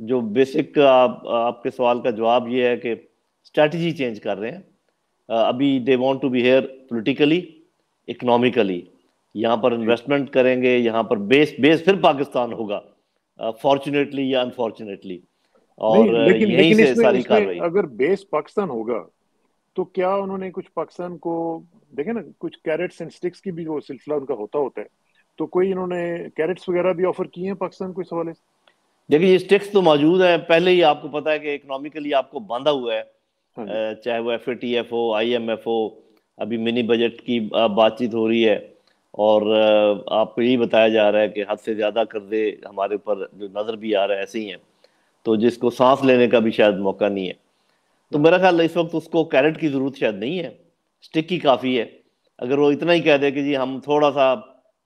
جو بیسک آپ کے سوال کا جواب یہ ہے کہ اسٹریٹجی چینج کر رہے ہیں. ابھی they want to be here politically, economically. یہاں پر انویسٹمنٹ کریں گے، یہاں پر بیس پھر پاکستان ہوگا، فارچونیٹلی یا انفارچونیٹلی. اور نہیں، لیکن یہیں سے اس میں ساری کاروائی. اگر بیس پاکستان ہوگا تو کیا انہوں نے کچھ پاکستان کو، دیکھیں نا، کچھ کیرٹس اینڈ سٹکس کی بھی وہ سلسلہ ان کا ہوتا ہے، تو کوئی انہوں نے کیرٹس وغیرہ بھی آفر کیے ہیں پاکستان کو اس حوالے سے؟ دیکھیے یہ اسٹیکس تو موجود ہیں پہلے ہی، آپ کو پتا ہے کہ اکنامکلی آپ کو باندھا ہوا ہے. ہاں جی. چاہے وہ ایف اے ٹی ایف ہو، آئی ایم ایف ہو، ابھی منی بجٹ کی بات چیت ہو رہی ہے. اور آپ کو یہی بتایا جا رہا ہے کہ حد سے زیادہ قرضے ہمارے اوپر جو نظر بھی آ رہا ہے ایسے ہی ہیں، تو جس کو سانس لینے کا بھی شاید موقع نہیں ہے. تو ہاں. میرا خیال ہے اس وقت اس کو کیرٹ کی ضرورت شاید نہیں ہے، اسٹک ہی کافی ہے. اگر وہ اتنا ہی کہہ دے کہ جی ہم تھوڑا سا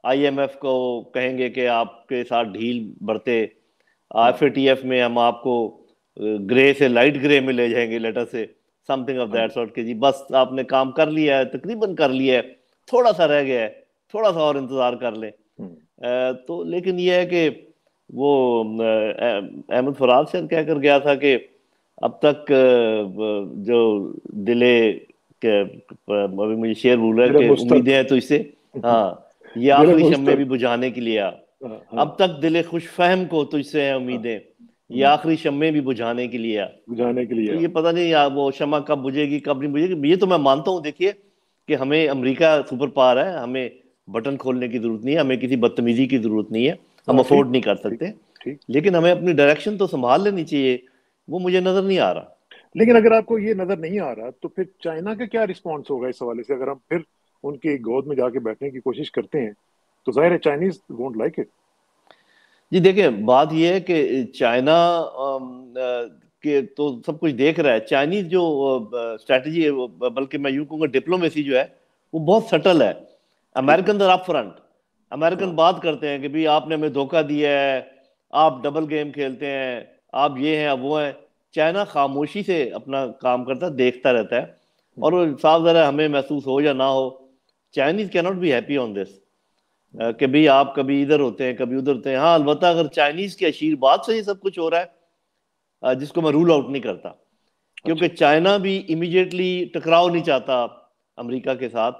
آئی ایم ایف کو کہیں گے کہ آپ کے ساتھ ڈھیل برتے، ہاں. ایف اے ٹی ایف میں ہم آپ کو گرے سے لائٹ گرے میں لے جائیں گے، لیٹر سے سم تھنگ آف ہاں دیٹ جی. سارٹ، کہ جی بس آپ نے کام کر لیا ہے، تقریباً کر لیا ہے، تھوڑا سا رہ گیا ہے، تھوڑا سا اور انتظار کر لیں. ہوں. تو لیکن یہ ہے کہ وہ احمد فراد شاید کہہ کر گیا تھا کہ اب تک جو دلے کہ ابھی مجھے شعر بھول رہا ہے دل کہ مستق. امیدیں ہیں تو اس سے، ہاں، یہ دل آخری شمع بھی مستق. بجھانے کے لیے آ. ہاں ہاں اب تک دل خوش فہم کو تجھ سے ہیں ہاں. امیدیں، یہ ہوں. آخری شمع بھی بجھانے کے لیے آ. بجھانے کے تو لیے. یہ پتہ نہیں وہ شمع کب بجھے گی کب نہیں بجھے گی. یہ تو میں مانتا ہوں، دیکھیے کہ ہمیں امریکہ سپر پاور ہے، ہمیں بٹن کھولنے کی ضرورت نہیں ہے، ہمیں کسی بدتمیزی کی ضرورت نہیں ہے، ہم ہاں ٹھیک. افورڈ نہیں کر ٹھیک. سکتے. ٹھیک. لیکن ہمیں اپنی ڈائریکشن تو سنبھال لینی چاہیے، وہ مجھے نظر نہیں آ رہا. لیکن اگر آپ کو یہ نظر نہیں آ رہا تو پھر چائنا کا کیا رسپانس ہوگا اس حوالے سے؟ اگر ہم پھر ان کی گود میں جا کے بیٹھنے کی کوشش کرتے ہیں تو ظاہر ہے چائنیز وونٹ لائک اٹ. جی دیکھیں، بات یہ ہے کہ چائنا کہ تو سب کچھ دیکھ رہا ہے. چائنیز جو اسٹریٹجی ہے، بلکہ میں یوں کہوں گا ڈپلومیسی جو ہے وہ بہت سٹل ہے. ٹھیک. امریکن اپ فرنٹ، امریکن ہاں. بات کرتے ہیں کہ بھی آپ نے ہمیں دھوکہ دیا ہے، آپ ڈبل گیم کھیلتے ہیں، آپ یہ ہیں آپ وہ ہیں. چائنا خاموشی سے اپنا کام کرتا ہے، دیکھتا رہتا ہے. اور وہ صاف ظاہر ہے، ہمیں محسوس ہو یا نہ ہو، چائنیز کی ناٹ بی ہیپی آن دس، کہ بھی آپ کبھی ادھر ہوتے ہیں کبھی ادھر ہوتے ہیں. ہاں البتہ اگر چائنیز کی اشیر بات سے یہ سب کچھ ہو رہا ہے، جس کو میں رول آؤٹ نہیں کرتا، کیونکہ اچھا. چائنا بھی امیڈیٹلی ٹکراؤ نہیں چاہتا امریکہ کے ساتھ.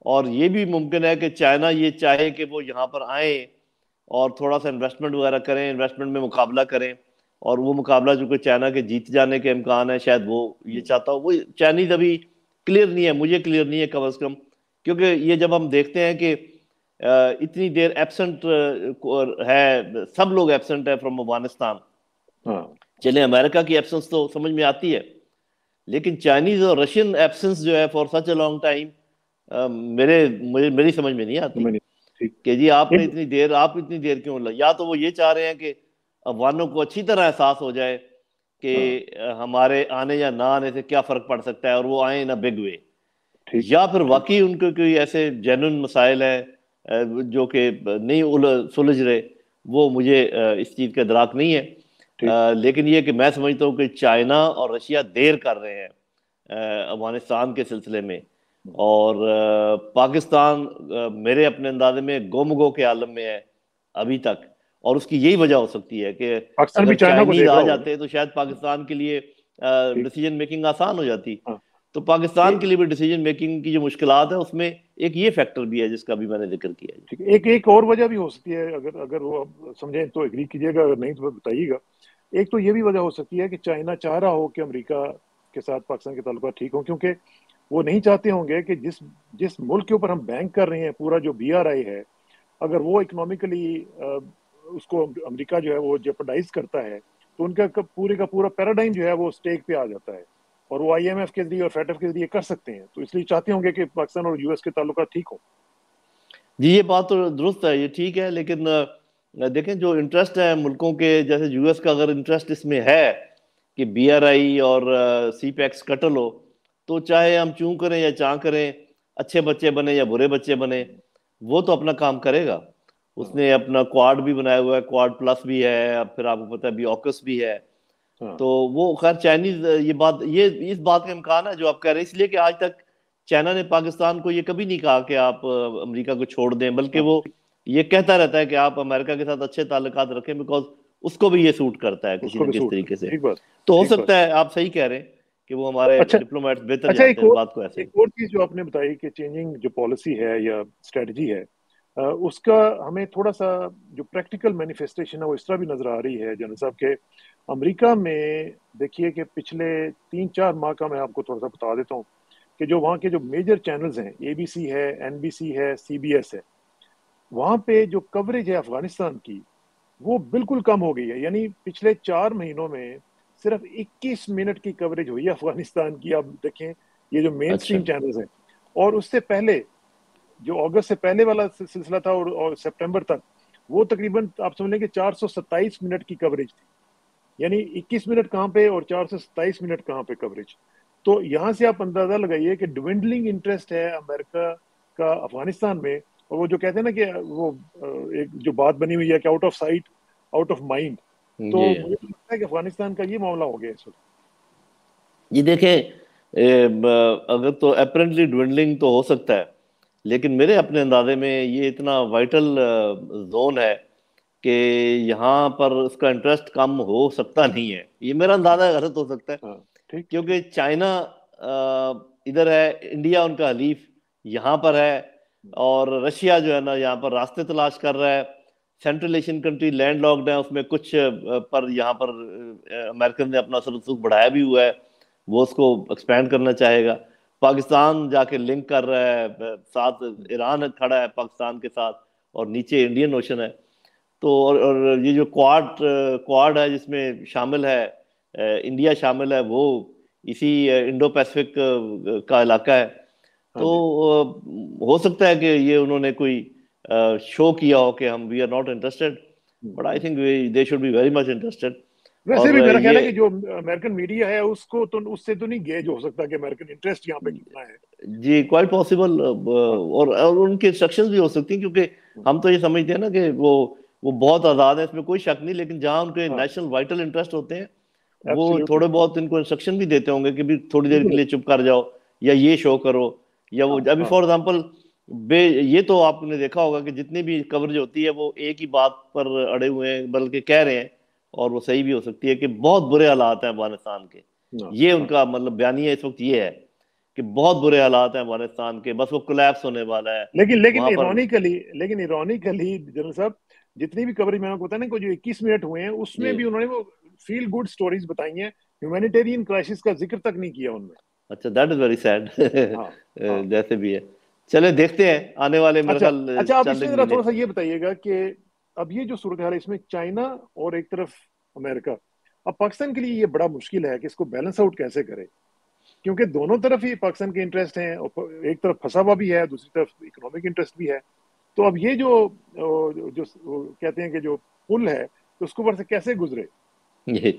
اور یہ بھی ممکن ہے کہ چائنا یہ چاہے کہ وہ یہاں پر آئیں اور تھوڑا سا انویسٹمنٹ وغیرہ کریں، انویسٹمنٹ میں مقابلہ کریں. اور وہ مقابلہ جو کہ چائنا کے جیت جانے کے امکان ہے، شاید وہ یہ چاہتا ہو. وہ چائنیز ابھی کلیئر نہیں ہے، مجھے کلیئر نہیں ہے کم از کم. کیونکہ یہ جب ہم دیکھتے ہیں کہ اتنی دیر ایبسنٹ ہے، سب لوگ ایبسنٹ ہے فرام افغانستان. ہاں. چلیں امریکہ کی ایبسنس تو سمجھ میں آتی ہے، لیکن چائنیز اور رشین ایبسنس جو ہے for such a long time میری سمجھ میں نہیں آتی سمجھ نہیں. ٹھیک. کہ جی آپ ایک. اتنی دیر کیوں یا تو وہ یہ چاہ رہے ہیں کہ افغانوں کو اچھی طرح احساس ہو جائے کہ ہاں. ہمارے آنے یا نہ آنے سے کیا فرق پڑ سکتا ہے، اور وہ آئیں ان بگ وے. ٹھیک. یا پھر ٹھیک. واقعی ان کو کوئی ایسے جینوئن مسائل ہیں جو کہ نہیں سلجھ رہے، وہ مجھے اس چیز کا ادراک نہیں ہے. ٹھیک. لیکن یہ کہ میں سمجھتا ہوں کہ چائنا اور رشیا دیر کر رہے ہیں افغانستان کے سلسلے میں. اور پاکستان میرے اپنے اندازے میں گو کے عالم میں ہے ابھی تک. اور اس کی یہی وجہ ہو سکتی ہے کہ پاکستان بھی اگر چائنا کو چائنیز دیکھ آ رہا ہوگا نا. جاتے تو شاید پاکستان کے لیے ٹھیک. ڈیسیجن میکنگ آسان ہو جاتی. ہاں. تو پاکستان ایک. کے لیے بھی ڈیسیجن میکنگ کی جو مشکلات ہے، اس میں ایک یہ فیکٹر بھی ہے جس کا بھی میں نے ذکر کیا. ٹھیک. ایک اور وجہ بھی ہو سکتی ہے، اگر وہ سمجھیں تو ایگری کیجیے گا، اگر نہیں تو بتائیے گا. ایک تو یہ بھی وجہ ہو سکتی ہے کہ چائنا چاہ رہا ہو کہ امریکہ کے ساتھ پاکستان کے تعلقات ٹھیک ہوں، کیونکہ وہ نہیں چاہتے ہوں گے کہ جس ملک کے اوپر ہم بینک کر رہے ہیں، پورا جو بی آر آئی ہے، اگر وہ اکنامیکلی اس کو امریکہ جو ہے وہ جیپرڈائز کرتا ہے تو ان کا پورے کا پورا پیراڈائم جو ہے وہ اسٹیک پہ آ جاتا ہے. اور وہ آئی ایم ایف کے ذریعے اور فیٹ ایف کے ذریعے کر سکتے ہیں، تو اس لیے چاہتے ہوں گے کہ پاکستان اور یو ایس کے تعلقات ٹھیک ہوں. جی یہ بات تو درست ہے، یہ ٹھیک ہے. لیکن دیکھیں جو انٹرسٹ ہے ملکوں کے، جیسے یو ایس کا اگر انٹرسٹ اس میں ہے کہ بی آر آئی اور سی پیکس کٹل ہو، تو چاہے ہم چوں کریں یا چاں کریں، اچھے بچے بنے یا برے بچے بنے، وہ تو اپنا کام کرے گا. اس ہاں. نے اپنا کوارڈ بھی بنایا ہوا ہے، کوارڈ پلس بھی ہے، اب پھر آپ کو پتہ ہے بھی آکس بھی ہے. ہاں. تو وہ خیر چائنیز یہ اس بات کا امکان ہے جو آپ کہہ رہے ہیں، اس لیے کہ آج تک چائنا نے پاکستان کو یہ کبھی نہیں کہا کہ آپ امریکہ کو چھوڑ دیں، بلکہ ہاں. وہ یہ کہتا رہتا ہے کہ آپ امریکہ کے ساتھ اچھے تعلقات رکھیں، بیکاز اس کو بھی یہ سوٹ کرتا ہے اس کسی کو نہ بھی کسی سوٹ طریقے سے. کرتا ہے. ٹھیک بات. تو ہو ٹھیک بات. سکتا ہے آپ صحیح کہہ رہے ہیں کہ وہ ہمارے اچھا. ڈپلومیٹس بہتر اچھا جانتے ہیں اس بات کو ایسے. ایک اور چیز جو آپ نے بتائی کہ چینجنگ جو پالیسی ہے یا اسٹریٹجی ہے اس کا ہمیں تھوڑا سا جو پریکٹیکل مینیفیسٹیشن ہے وہ اس طرح بھی نظر آ رہی ہے جنرل صاحب کہ امریکہ میں دیکھیے کہ پچھلے 3-4 ماہ کا میں آپ کو تھوڑا سا بتا دیتا ہوں کہ جو وہاں کے جو میجر چینلز ہیں ABC ہے NBC ہے CBS ہے وہاں پہ جو کوریج ہے افغانستان کی وہ بالکل کم ہو گئی ہے. یعنی پچھلے 4 مہینوں میں صرف 21 منٹ کی کوریج ہوئی ہے افغانستان کی. آپ دیکھیں یہ جو مین اچھا. سٹریم چینلز ہیں اور اس سے پہلے جو اگست سے پہلے والا سلسلہ تھا اور سپٹمبر تک وہ تقریباً آپ سمجھ لیں کہ 427 منٹ کی کوریج تھی. یعنی 21 منٹ کہاں پہ اور 427 منٹ کہاں پہ کوریج. تو یہاں سے آپ اندازہ لگائیے کہ ڈوینڈلنگ انٹرسٹ ہے امریکہ کا افغانستان میں. اور وہ جو کہتے ہیں نا کہ وہ ایک جو بات بنی ہوئی ہے کہ out of sight out of mind. تو جی مجھے لگتا ہے کہ افغانستان کا یہ معاملہ ہو گیا اس وقت. جی دیکھیں اگر تو اپرنٹلی ڈوینڈلنگ تو ہو سکتا ہے لیکن میرے اپنے اندازے میں یہ اتنا وائٹل زون ہے کہ یہاں پر اس کا انٹرسٹ کم ہو سکتا نہیں ہے. یہ میرا اندازہ غلط ہو سکتا ہے ہاں ٹھیک ٹھیک. کیونکہ چائنا ادھر ہے, انڈیا ان کا حلیف یہاں پر ہے, اور رشیا جو ہے نا یہاں پر راستے تلاش کر رہا ہے. Central Asian country landlocked ہیں, اس میں کچھ پر یہاں پر امریکن نے اپنا اثر رسوخ بڑھایا بھی ہوا ہے, وہ اس کو ایکسپینڈ کرنا چاہے گا. پاکستان جا کے لنک کر رہا ہے, ساتھ ایران کھڑا ہے پاکستان کے ساتھ, اور نیچے انڈین اوشن ہے. تو اور یہ جو کوارڈ ہے جس میں شامل ہے انڈیا شامل ہے, وہ اسی انڈو پیسفک کا علاقہ ہے. ہاں تو جی. ہو سکتا ہے کہ یہ انہوں نے کوئی شو کیا ہو کہ ہم we are not interested, but I think they should be very much interested. ویسے بھی اور میرا خیال ہے یہ کہ جو امریکن میڈیا ہے اس کو تو اس سے تو نہیں گیج ہو سکتا کہ امریکن انٹرسٹ یہاں پہ کتنا ہے. جی کوائٹ پاسبل, ہاں. اور ان کی انسٹرکشنز بھی ہو سکتی ہیں کیونکہ ہم تو یہ سمجھتے ہیں نا کہ وہ بہت آزاد ہیں, اس میں کوئی شک نہیں, لیکن جہاں ان کے ہاں نیشنل وائٹل انٹرسٹ ہوتے ہیں وہ ایبسلیوٹلی. تھوڑے بہت ان کو انسٹرکشن بھی دیتے ہوں گے کہ بھی تھوڑی دیر کے بالکل. لیے چپ کر جاؤ یا یہ شو کرو, یا وہ ہاں ابھی ہاں فار ایگزامپل یہ تو آپ نے دیکھا ہوگا کہ جتنی بھی کوریج ہوتی ہے وہ ایک ہی بات پر اڑے ہوئے ہیں, بلکہ کہہ رہے ہیں, اور وہ صحیح بھی ہو سکتی ہے کہ بہت برے حالات ہیں افغانستان کے. ہاں یہ ان ہاں. کا مطلب بیانیہ اس وقت یہ ہے کہ بہت برے حالات ہیں افغانستان کے, بس وہ کولیپس ہونے والا ہے لیکن وہاں پر. ایرونیکلی جنرل صاحب جتنی بھی کوریج میں نے آپ کو بتایا نا کہ جو 21 منٹ ہوئے ہیں اس میں جی بھی انہوں نے وہ فیل گڈ سٹوریز بتائی ہیں, ہیومینیٹیرین کرائسس کا ذکر تک نہیں کیا ان میں. اچھا, دیٹ از ویری سیڈ. ہاں ہاں. جیسے بھی ہے, چلے دیکھتے ہیں آنے والے میرے اچھا خیال اچھا, آپ اس چند میں ایک ذرا مہینے. تھوڑا سا یہ بتائیے گا کہ اب یہ جو صورتحال ہے اس میں چائنا اور ایک طرف امریکہ, اب پاکستان کے لیے یہ بڑا مشکل ہے کہ اس کو بیلنس آؤٹ کیسے کرے, کیونکہ دونوں طرف ہی پاکستان کے انٹرسٹ ہیں, ایک طرف پھنسا ہوا بھی ہے, دوسری طرف اکنامک انٹرسٹ بھی ہے. تو اب یہ جو کہتے ہیں کہ جو پل ہے تو اس کے اوپر سے کیسے گزرے. جی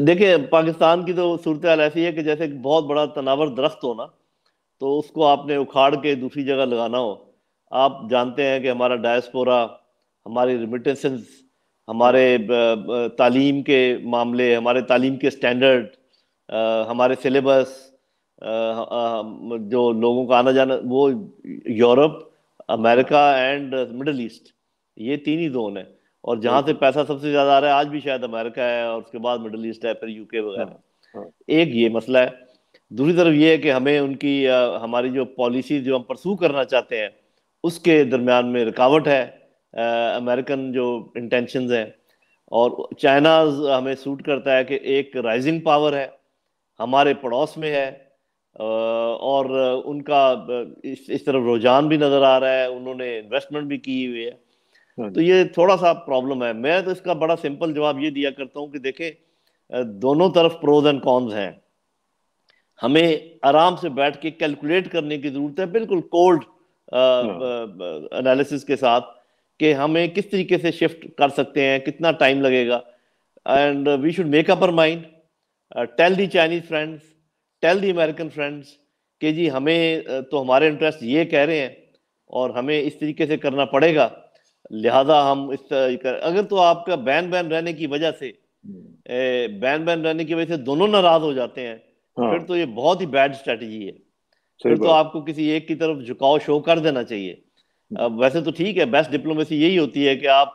دیکھیں, پاکستان کی تو صورتحال ایسی ہے کہ جیسے ایک بہت بڑا تناور درخت ہو نا, تو اس کو آپ نے اکھاڑ کے دوسری جگہ لگانا ہو. آپ جانتے ہیں کہ ہمارا ڈائسپورا, ہماری ریمیٹنسز, ہاں ہمارے تعلیم کے معاملے, ہمارے تعلیم کے سٹینڈرڈ, ہمارے سلیبس, جو لوگوں کا آنا جانا, وہ یورپ, ہاں. امریکہ اینڈ مڈل ایسٹ, یہ تین ہی زون ہیں. اور جہاں سے بالکل. پیسہ سب سے زیادہ آ رہا ہے آج بھی شاید امریکہ ہے, اور اس کے بعد مڈل ایسٹ ہے, پھر UK ہاں وغیرہ. ہاں. ایک یہ مسئلہ ہے. دوسری طرف یہ ہے کہ ہمیں ان کی ہماری جو پالیسی جو ہم پرسو کرنا چاہتے ہیں اس کے درمیان میں رکاوٹ ہے, امریکن جو انٹینشنز ہیں. اور چائنا ہمیں سوٹ کرتا ہے کہ ایک رائزنگ پاور ہے, ہمارے پڑوس میں ہے, اور ان کا اس طرف رجحان بھی نظر آ رہا ہے, انہوں نے انویسٹمنٹ بھی کی ہوئی ہے. ہاں تو جی. یہ تھوڑا سا پرابلم ہے. میں تو اس کا بڑا سمپل جواب یہ دیا کرتا ہوں کہ دیکھیں دونوں طرف پروز اینڈ کونز ہیں, ہمیں آرام سے بیٹھ کے کیلکولیٹ کرنے کی ضرورت ہے, بالکل کولڈ ہاں انالیسس کے ساتھ, کہ ہمیں کس طریقے سے شفٹ کر سکتے ہیں, کتنا ٹائم لگے گا. And we should make up our mind, tell the Chinese friends, tell the American friends کہ جی ہمیں تو ہمارے انٹرسٹ یہ کہہ رہے ہیں اور ہمیں اس طریقے سے کرنا پڑے گا, لہذا ہم اس اگر تو آپ کا بین رہنے کی وجہ سے بین رہنے کی وجہ سے دونوں ناراض ہو جاتے ہیں, ہاں. پھر تو یہ بہت ہی بیڈ اسٹریٹجی ہے. صحیح پھر تو بات. آپ کو کسی ایک کی طرف جھکاؤ شو کر دینا چاہیے. ویسے تو ٹھیک ہے, بیسٹ ڈپلومیسی یہی ہوتی ہے کہ آپ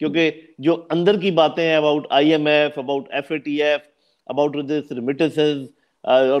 کیونکہ جو اندر کی باتیں ہیں about I M F, about F A T F, about this remittances, اور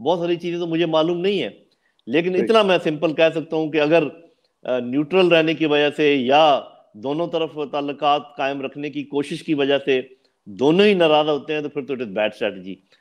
بہت ساری چیزیں تو مجھے معلوم نہیں ہے. لیکن صحیح. اتنا میں سمپل کہہ سکتا ہوں کہ اگر نیوٹرل رہنے کی وجہ سے یا دونوں طرف تعلقات قائم رکھنے کی کوشش کی وجہ سے دونوں ہی ناراض ہوتے ہیں تو پھر تو it is bad strategy.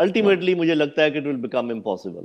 Ultimately مجھے لگتا ہے کہ اٹ ول بیکم امپاسبل.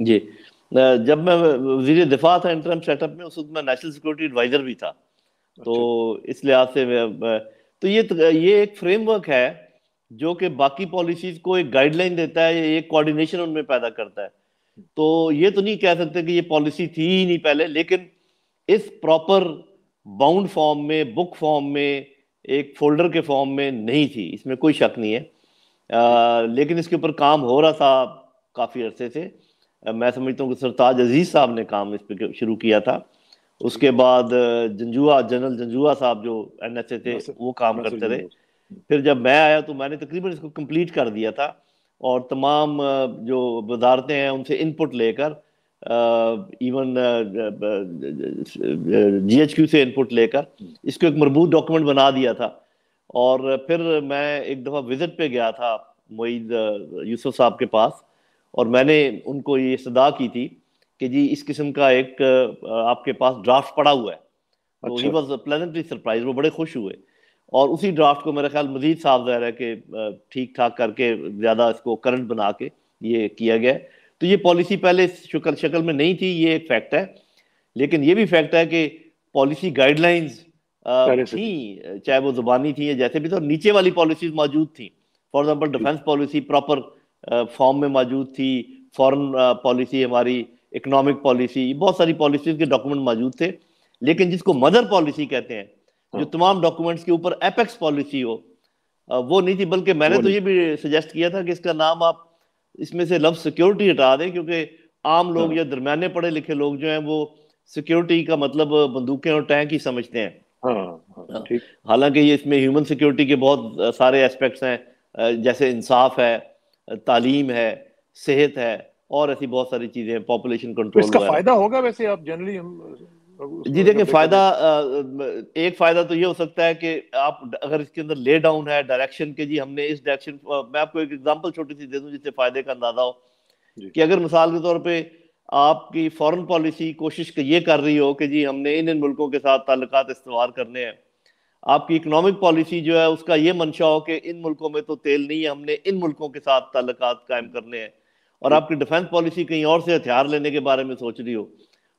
جی جب میں وزیر دفاع تھا انٹرم سیٹ اپ میں، اس وقت میں نیشنل سیکورٹی ایڈوائزر بھی تھا. تو اچھا. اس لحاظ سے تو یہ ایک فریم ورک ہے جو کہ باقی پالیسیز کو ایک گائیڈ لائن دیتا ہے، ایک کوآرڈینیشن ان میں پیدا کرتا ہے. تو یہ تو نہیں کہہ سکتے کہ یہ پالیسی تھی ہی نہیں پہلے، لیکن اس پراپر باؤنڈ فارم میں، بک فارم میں، ایک فولڈر کے فارم میں نہیں تھی، اس میں کوئی شک نہیں ہے. لیکن اس کے اوپر کام ہو رہا تھا کافی عرصے سے. میں سمجھتا ہوں کہ سرتاج عزیز صاحب نے کام اس پہ شروع کیا تھا. اس ٹھیک. کے بعد جنرل جنجوا صاحب جو این ایس اے تھے ناصر وہ کام ناصر کرتے رہے. جنرل. پھر جب میں آیا تو میں نے تقریباً اس کو کمپلیٹ کر دیا تھا، اور تمام جو وزارتیں ہیں ان سے ان پٹ لے کر، ایون جی ایچ کیو سے ان پٹ لے کر اس کو ایک مربوط ڈاکومنٹ بنا دیا تھا. اور پھر میں ایک دفعہ وزٹ پہ گیا تھا معید یوسف صاحب کے پاس، اور میں نے ان کو یہ صدا کی تھی کہ جی اس قسم کا ایک آپ کے پاس ڈرافٹ پڑا ہوا ہے. تو ہی اچھا. واز پلیزنٹلی سرپرائز، وہ بڑے خوش ہوئے. اور اسی ڈرافٹ کو میرا خیال مزید صاف ظاہر ہے کہ ٹھیک ٹھاک کر کے زیادہ اس کو کرنٹ بنا کے یہ کیا گیا ہے. تو یہ پالیسی پہلے شکل میں نہیں تھی، یہ ایک فیکٹ ہے. لیکن یہ بھی فیکٹ ہے کہ پالیسی گائیڈ لائنز پہلے سے تھی. تھیں، چاہے وہ زبانی تھیں یا جیسے بھی تھا، اور نیچے والی پالیسیز موجود تھیں. فار ایگزامپل ٹھیک. ڈیفنس پالیسی پراپر فارم میں موجود تھی، فورن پالیسی ہماری، اکنامک پالیسی، بہت ساری پالیسیز کے ڈاکومنٹ موجود تھے. لیکن جس کو مدر پالیسی کہتے ہیں، جو ہاں, تمام ڈاکومنٹس کے اوپر ایپیکس پالیسی ہو، وہ نہیں تھی. بلکہ میں نے وہ تو نہیں. یہ بھی سجیسٹ کیا تھا کہ اس کا نام آپ اس میں سے لفظ سیکیورٹی ہٹا دیں، کیونکہ عام لوگ ہاں, یا درمیانے پڑھے لکھے لوگ جو ہیں وہ سیکیورٹی کا مطلب بندوقیں اور ٹینک ہی سمجھتے ہیں. ہاں, ہاں, ٹھیک. حالانکہ یہ اس میں ہیومن سیکیورٹی کے بہت سارے اسپیکٹس ہیں، جیسے انصاف ہے، تعلیم ہے، صحت ہے، اور ایسی بہت ساری چیزیں ہیں، پاپولیشن تو اس کنٹرول کا وغیرہ. فائدہ ہوگا ویسے آپ جنرلی ہم اس جی کو دیکھیں، اگر دیکھیں فائدہ تو؟ ایک فائدہ تو یہ ہو سکتا ہے کہ آپ اگر اس کے اندر لے ڈاؤن ہے ڈائریکشن کے، جی ہم نے اس ڈائریکشن، میں آپ کو ایک ایگزامپل چھوٹی سی دے دوں جس سے فائدے کا اندازہ ہو. جی. کہ اگر مثال کے طور پہ آپ کی فورن پالیسی کوشش یہ کر رہی ہو کہ جی ہم نے ان ملکوں کے ساتھ تعلقات استوار کرنے ہیں، آپ کی اکنامک پالیسی جو ہے اس کا یہ منشا ہو کہ ان ملکوں میں تو تیل نہیں ہے، ہم نے ان ملکوں کے ساتھ تعلقات قائم کرنے ہیں، اور ٹھیک. آپ کی ڈیفنس پالیسی کہیں اور سے ہتھیار لینے کے بارے میں سوچ رہی ہو،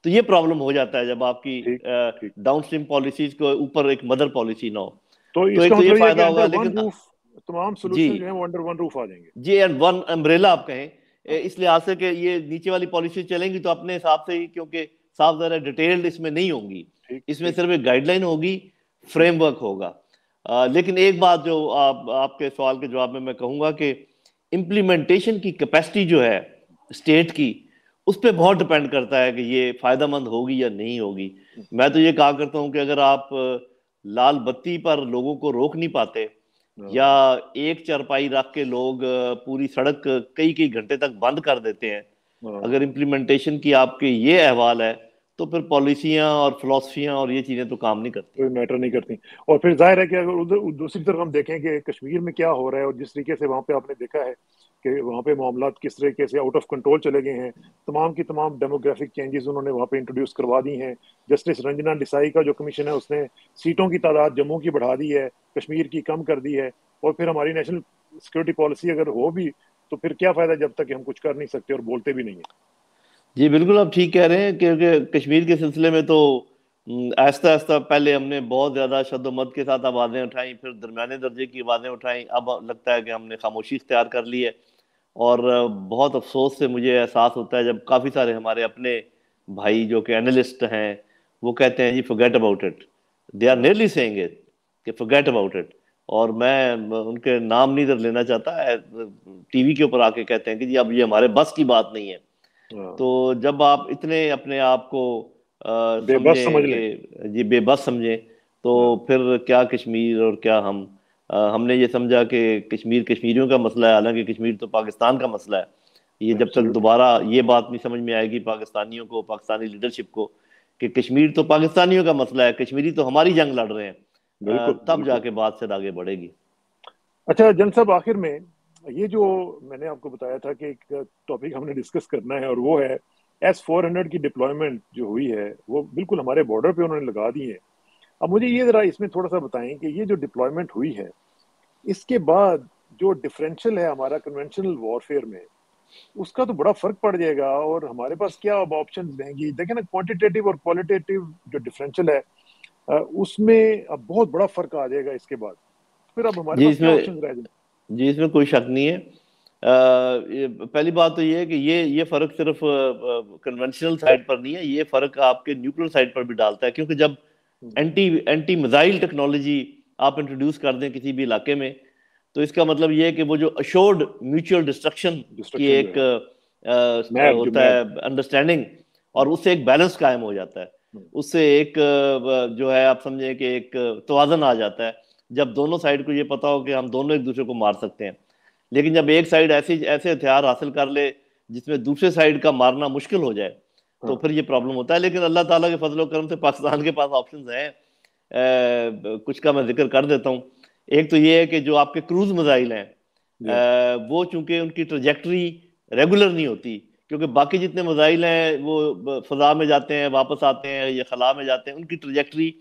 تو یہ پرابلم ہو جاتا ہے جب آپ کی ٹھیک. ٹھیک. ڈاؤن اسٹریم پالیسیز کے اوپر ایک مدر پالیسی نہ ہو. تو تو اس کا ایک تو یہ مطلب یہ ہے کہ فائدہ ہوگا. انڈر ون لیکن روف تمام جی سولوشن جو ہیں وہ انڈر ون روف آ جائیں گے. جی اینڈ ون امبریلا آپ کہیں، ہاں. اس لحاظ سے کہ یہ نیچے والی پالیسی چلیں گی تو اپنے حساب سے ہی، کیونکہ صاف ظاہر ہے ڈیٹیلڈ اس میں نہیں ہوں گی، ٹھیک. اس میں ٹھیک. صرف ایک گائیڈ لائن ہوگی، فریم ورک ہوگا. لیکن ایک بات جو آپ کے سوال کے جواب میں کہوں گا کہ امپلیمنٹیشن کی کیپیسٹی جو ہے اسٹیٹ کی، اس پہ بہت ڈپینڈ کرتا ہے کہ یہ فائدہ مند ہوگی یا نہیں ہوگی. میں تو یہ کہا کرتا ہوں کہ اگر آپ لال بتی پر لوگوں کو روک نہیں پاتے، یا ایک چرپائی رکھ کے لوگ پوری سڑک کئی کئی گھنٹے تک بند کر دیتے ہیں، اگر امپلیمنٹیشن کی آپ کے یہ احوال ہے تو پھر پالیسیاں اور فلاسفیاں اور یہ چیزیں تو کام نہیں کرتی. کوئی میٹر نہیں کرتی. اور پھر ظاہر ہے کہ اگر ادھر دوسری طرف ہم دیکھیں کہ کشمیر میں کیا ہو رہا ہے، اور جس طریقے سے وہاں پہ آپ نے دیکھا ہے کہ وہاں پہ معاملات کس طریقے سے آؤٹ آف کنٹرول چلے گئے ہیں، تمام کی تمام ڈیموگرافک چینجز انہوں نے وہاں پہ انٹروڈیوس کروا دی ہیں. جسٹس رنجنا ڈیسائی کا جو کمیشن ہے اس نے سیٹوں کی تعداد جموں کی بڑھا دی ہے، کشمیر کی کم کر دی ہے. اور پھر ہماری نیشنل سیکورٹی پالیسی اگر ہو بھی تو پھر کیا فائدہ جب تک کہ ہم کچھ کر نہیں سکتے اور بولتے بھی نہیں ہیں. جی بالکل آپ ٹھیک کہہ رہے ہیں، کیونکہ کشمیر کے سلسلے میں تو آہستہ آہستہ پہلے ہم نے بہت زیادہ شد و مد کے ساتھ آوازیں اٹھائیں، پھر درمیانے درجے کی آوازیں اٹھائیں، اب لگتا ہے کہ ہم نے خاموشی اختیار کر لی ہے. اور بہت افسوس سے مجھے احساس ہوتا ہے جب کافی سارے ہمارے اپنے بھائی جو کہ انالسٹ ہیں وہ کہتے ہیں جی forget about it. They are nearly saying it کہ forget about it. اور میں ان کے نام نہیں لینا چاہتا، ٹی وی کے اوپر آ کے کہتے ہیں کہ جی اب یہ ہمارے بس کی بات نہیں ہے. تو جب آپ اتنے اپنے آپ کو بے بس سمجھیں سمجھ لیں. کہ جی بے بس سمجھیں تو پھر کیا کشمیر اور کیا ہم نے یہ سمجھا کہ کشمیر کشمیریوں کا مسئلہ ہے، حالانکہ کشمیر تو پاکستان کا مسئلہ ہے. یہ جب تک دوبارہ یہ بات نہیں سمجھ میں آئے گی پاکستانیوں کو، پاکستانی لیڈرشپ کو، کہ کشمیر تو پاکستانیوں کا مسئلہ ہے، کشمیری تو ہماری جنگ لڑ رہے ہیں، بالکل تب جا بالکل. کے بات سے آگے بڑھے گی. اچھا جن صاحب، آخر میں یہ جو میں نے آپ کو بتایا تھا کہ ایک ٹاپک ہم نے ڈسکس کرنا ہے، اور وہ ہے S-400 کی ڈپلوائمنٹ جو ہوئی ہے وہ بالکل ہمارے بارڈر پہ انہوں نے لگا دی ہے. اب مجھے یہ ذرا اس میں تھوڑا سا بتائیں کہ یہ جو ڈپلوائمنٹ ہوئی ہے اس کے بعد جو ڈفرینشیل ہے ہمارا کنونشنل وارفیئر میں، اس کا تو بڑا فرق پڑ جائے گا، اور ہمارے پاس کیا اب آپشنز رہیں گی؟ دیکھیں نا، کوانٹیٹیو اور کوالٹیٹیو جو ڈفرینشیل ہے اس میں اب بہت بڑا فرق آ جائے گا اس کے بعد. پھر اب ہمارے جی پاس اس کیا میں آپشنز رہ جائیں؟ جی اس میں کوئی شک نہیں ہے. پہلی بات تو یہ ہے کہ یہ فرق صرف کنونشنل سائڈ پر نہیں ہے، یہ فرق آپ کے نیوکلیر سائڈ پر بھی ڈالتا ہے، کیونکہ جب اینٹی میزائل ٹیکنالوجی آپ انٹروڈیوس کر دیں کسی بھی علاقے میں تو اس کا مطلب یہ ہے کہ وہ جو اشورڈ میوچل ڈسٹرکشن کی ڈسٹرکشن جو ایک ہے، میب جو ہوتا ہے میب. انڈرسٹینڈنگ، اور اس سے ایک بیلنس قائم ہو جاتا ہے، اس سے ایک جو ہے آپ سمجھیں کہ ایک توازن آ جاتا ہے جب دونوں سائڈ کو یہ پتا ہو کہ ہم دونوں ایک دوسرے کو مار سکتے ہیں. لیکن جب ایک سائڈ ایسے ہتھیار حاصل کر لے جس میں دوسرے سائڈ کا مارنا مشکل ہو جائے تو پھر یہ پرابلم ہوتا ہے. لیکن اللہ تعالیٰ کے فضل و کرم سے پاکستان کے پاس آپشنز ہیں، کچھ کا میں ذکر کر دیتا ہوں. ایک تو یہ ہے کہ جو آپ کے کروز میزائل ہیں وہ چونکہ ان کی ٹریجیکٹری ریگولر نہیں ہوتی، کیونکہ باقی جتنے میزائل ہیں وہ فضا میں جاتے ہیں واپس آتے ہیں یا خلا میں جاتے ہیں، ان کی ٹریجیکٹری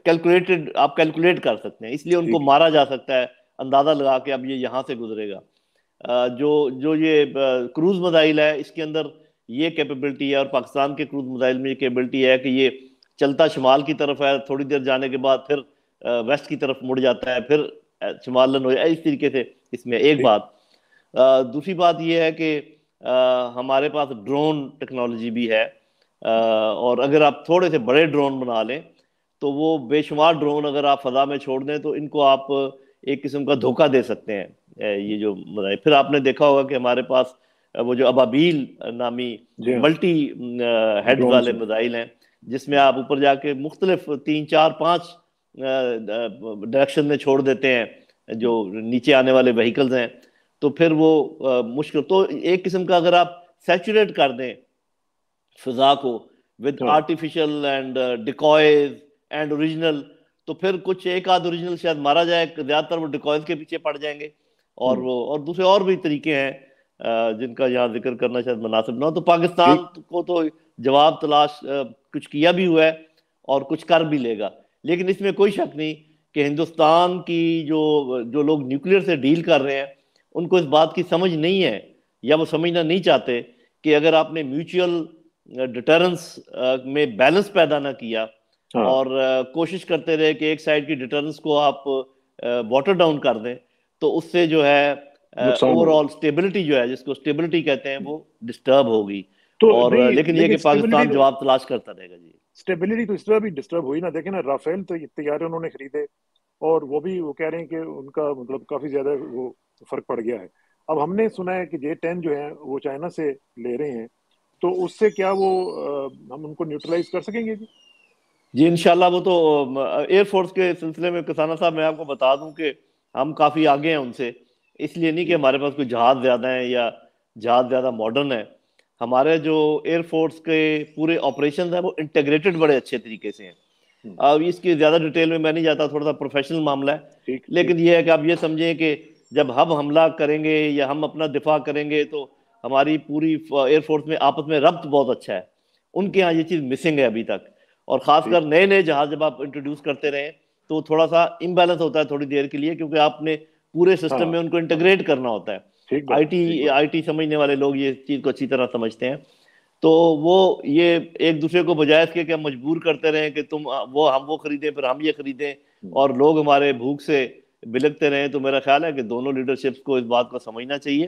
کیلکولیٹڈ آپ کیلکولیٹ کر سکتے ہیں، اس لیے ان کو ٹھیک ہے. مارا جا سکتا ہے اندازہ لگا کے اب یہ یہاں سے گزرے گا. جو یہ کروز میزائل ہے اس کے اندر یہ کیپیبلٹی ہے، اور پاکستان کے کروز میزائل میں یہ کیپیبلٹی ہے کہ یہ چلتا شمال کی طرف ہے، تھوڑی دیر جانے کے بعد پھر ویسٹ کی طرف مڑ جاتا ہے، پھر شمال لن ہو جائے، اس طریقے سے. اس میں ایک ٹھیک. بات. دوسری بات یہ ہے کہ ہمارے پاس ڈرون ٹیکنالوجی بھی ہے، اور اگر آپ تھوڑے سے بڑے ڈرون بنا لیں تو وہ بے شمار ڈرون اگر آپ فضا میں چھوڑ دیں تو ان کو آپ ایک قسم کا دھوکہ دے سکتے ہیں. یہ جو پھر آپ نے دیکھا ہوگا کہ ہمارے پاس وہ جو ابابیل نامی جی ہاں. ملٹی ہیڈ ڈرون والے سے. میزائل ہیں، جس میں آپ اوپر جا کے مختلف 3 4 5 ڈائریکشن میں چھوڑ دیتے ہیں جو نیچے آنے والے وہیکلز ہیں، تو پھر وہ مشکل. تو ایک قسم کا اگر آپ سیچوریٹ کر دیں فضا کو ود ہاں. آرٹیفیشل اینڈ ڈیکوائز اینڈ اوریجنل، تو پھر کچھ ایک آدھ اوریجنل شاید مارا جائے، زیادہ تر وہ ڈیکوائز کے پیچھے پڑ جائیں گے، اور وہ اور دوسرے اور بھی طریقے ہیں جن کا یہاں ذکر کرنا شاید مناسب نہ ہو. تو ٹھیک. پاکستان کو تو جواب تلاش کچھ کیا بھی ہوا ہے اور کچھ کر بھی لے گا. لیکن اس میں کوئی شک نہیں کہ ہندوستان کی جو لوگ نیوکلیر سے ڈیل کر رہے ہیں ان کو اس بات کی سمجھ نہیں ہے، یا وہ سمجھنا نہیں چاہتے کہ اگر آپ نے میوچل ڈیٹرنس میں بیلنس پیدا نہ کیا ہاں. اور کوشش کرتے رہے کہ ایک سائڈ کی ڈیٹرنس کو آپ واٹر ڈاؤن کر دیں تو اس سے جو ہے نقصان اوور ہوگا. آل اسٹیبلٹی جو ہے جس کو اسٹیبلٹی کہتے ہیں وہ ڈسٹرب ہوگی. تو اور نہیں، لیکن یہ لیکن کہ پاکستان جواب تلاش کرتا رہے گا. جی اسٹیبلٹی تو اس طرح بھی ڈسٹرب ہوئی نا. دیکھیں نا، رافیل تو طیارے انہوں نے خریدے، اور وہ بھی وہ کہہ رہے ہیں کہ ان کا مطلب کافی زیادہ وہ فرق پڑ گیا ہے. اب ہم نے سنا ہے کہ J-10 جو ہیں وہ چائنا سے لے رہے ہیں، تو اس سے کیا وہ ہم ان کو نیوٹرلائز کر سکیں گے جی؟ جی انشاءاللہ. وہ تو ایئر فورس کے سلسلے میں کسانہ صاحب میں آپ کو بتا دوں کہ ہم کافی آگے ہیں ان سے، اس لیے نہیں کہ ہمارے پاس کوئی جہاز زیادہ ہیں یا جہاز زیادہ ماڈرن ہے. ہمارے جو ایئر فورس کے پورے آپریشنز ہیں وہ انٹیگریٹڈ بڑے اچھے طریقے سے ہیں. اب اس کی زیادہ ڈیٹیل میں نہیں جاتا، تھوڑا سا پروفیشنل معاملہ ہے، ٹھیک ٹھیک. لیکن یہ ہے کہ آپ یہ سمجھیں کہ جب ہم حملہ کریں گے یا ہم اپنا دفاع کریں گے تو ہماری پوری ایئر فورس میں آپس میں ربط بہت اچھا ہے. ان کے ہاں یہ چیز مسنگ ہے ابھی تک، اور خاص ٹھیک. کر نئے نئے جہاز جب آپ انٹروڈیوس کرتے رہیں تو تھوڑا سا امبیلنس ہوتا ہے تھوڑی دیر کے لیے، کیونکہ آپ نے پورے سسٹم ہاں. میں ان کو انٹیگریٹ کرنا ہوتا ہے. ٹھیک بات. ٹھیک بات. آئی ٹی سمجھنے والے لوگ یہ چیز کو اچھی طرح سمجھتے ہیں. تو وہ یہ ایک دوسرے کو بجائے اس کے کہ ہم مجبور کرتے رہیں کہ تم ہم وہ خریدیں پھر ہم یہ خریدیں اور لوگ ہمارے بھوک سے بلکتے رہیں، تو میرا خیال ہے کہ دونوں لیڈرشپس کو اس بات کو سمجھنا چاہیے